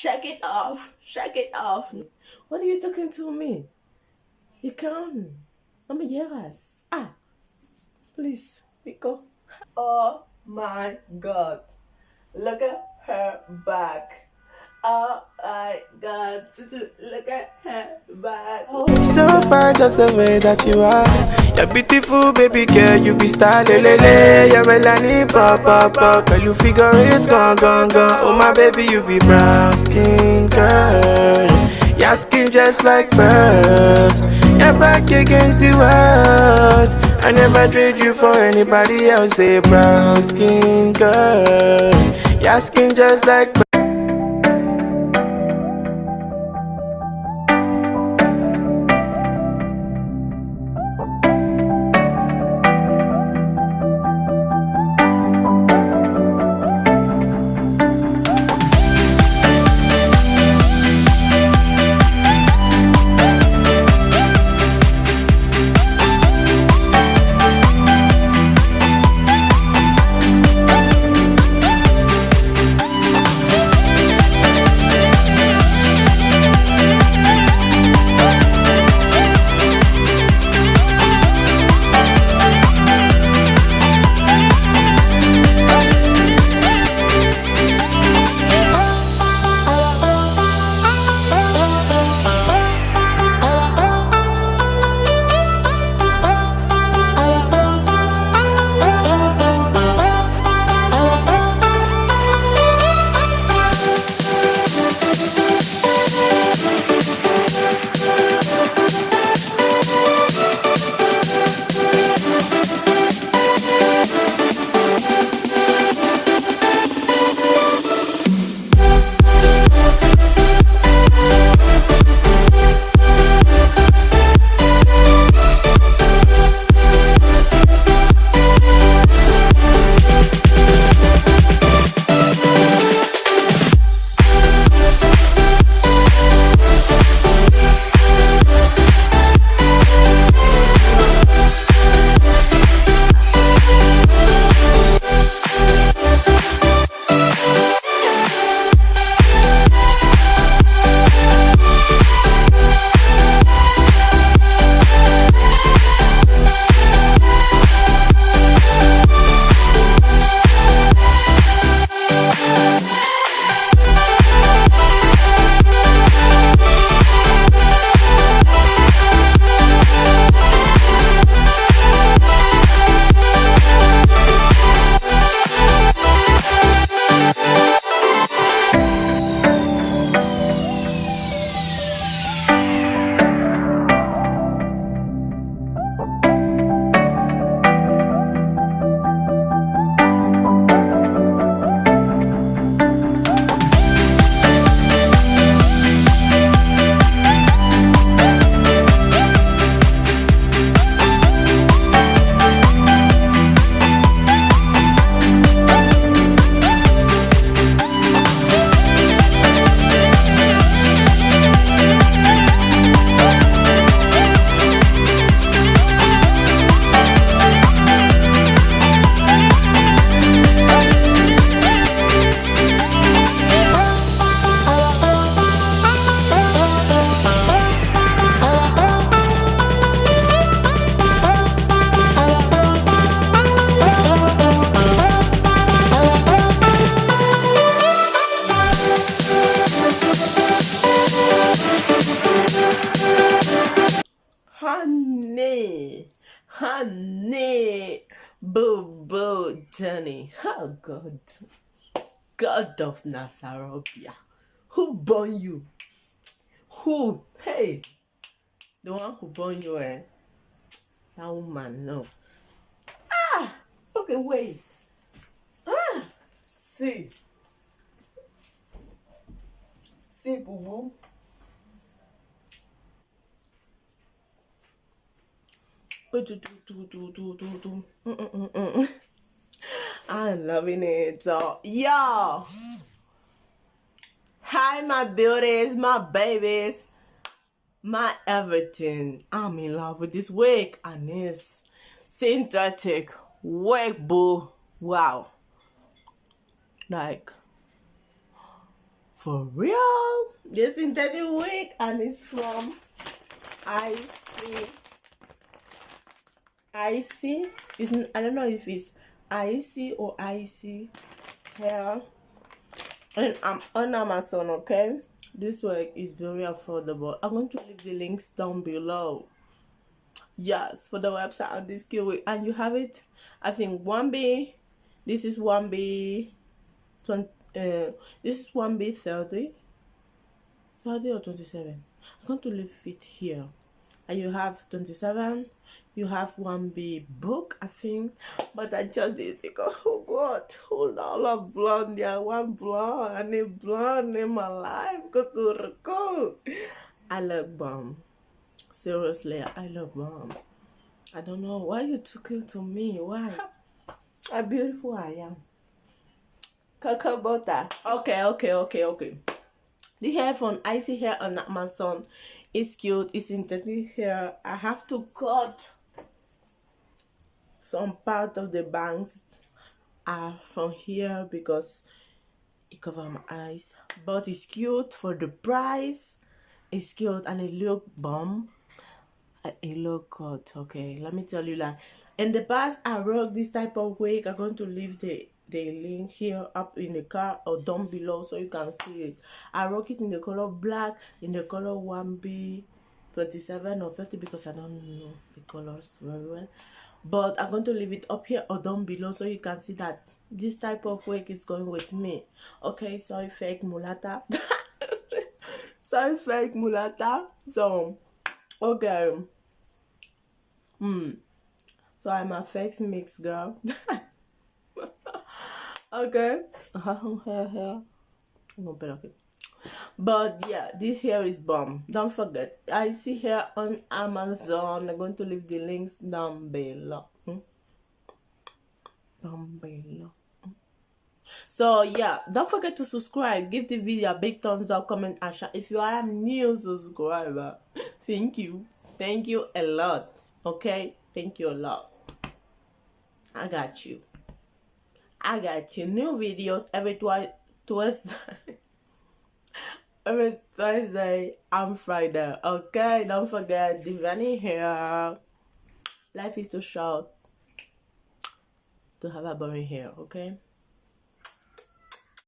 Shake it off. Shake it off. What are you talking to me? You can't. I'm a yes. Ah, please, Pico. Oh my God. Look at her back. Oh my God. Look at her back. So fine, just the way that you are. You're beautiful, baby girl, you be style, lele. You're Melanie, pop, pop, pop. Girl, you figure it, gone, gone, gone. Oh my baby, you be brown skin girl. Your skin just like pearls. You're back against the world. I never trade you for anybody else. Say brown skin girl. Your skin just like pearls. Honey, boo boo, Johnny. Oh God, God of Nazareth, who born you? Who? Hey, the one who born you, eh? That woman, no. Ah, okay, wait. Ah, see, boo boo. I'm loving it. So, yo, hi, my beauties, my babies, my everything. I'm in love with this wig, and it's synthetic wig, boo. Wow, like For real? This synthetic wig, and it's from AISI. AISI. I don't know if it's AISI or AISI hair. And I'm on Amazon, okay? This wig is very affordable. I'm going to leave the links down below. Yes, for the website of this cute wig. And you have it, I think 1B. This is 1B 20, this is 1B 30 or 27. I'm going to leave it here. And you have 27. You have 1B book, I think. But I just did because, oh God, hold on, I love blonde. Yeah, one blonde. I need blonde in my life. Go. I love bomb. Seriously, I love bomb. I don't know why you took it to me. Why? How beautiful I am. Cocoa butter. Okay. The hair from AISI hair on Amazon is cute. It's synthetic hair. I have to cut some part of the bangs from here because it covers my eyes. But it's cute for the price. It's cute and it look bomb. It look good. Okay, let me tell you that. In the past, I rock this type of wig. I'm going to leave the link here up in the card or down below so you can see it. I rock it in the color black, in the color 1B 27 or 30 because I don't know the colors very well. But I'm going to leave it up here or down below so you can see that this type of wig is going with me. Okay, sorry fake mulata. Sorry fake mulata. So okay. So I'm a fake mix girl. Okay. But yeah, this hair is bomb. Don't forget, I see hair on Amazon. I'm going to leave the links down below. So yeah, don't forget to subscribe. Give the video a big thumbs up, comment and share. If you are a new subscriber, thank you a lot. Okay, thank you a lot. I got you. New videos every Thursday. Every Thursday and Friday. Okay, don't forget Divanyhair. Life is too short to have a boring hair. Okay.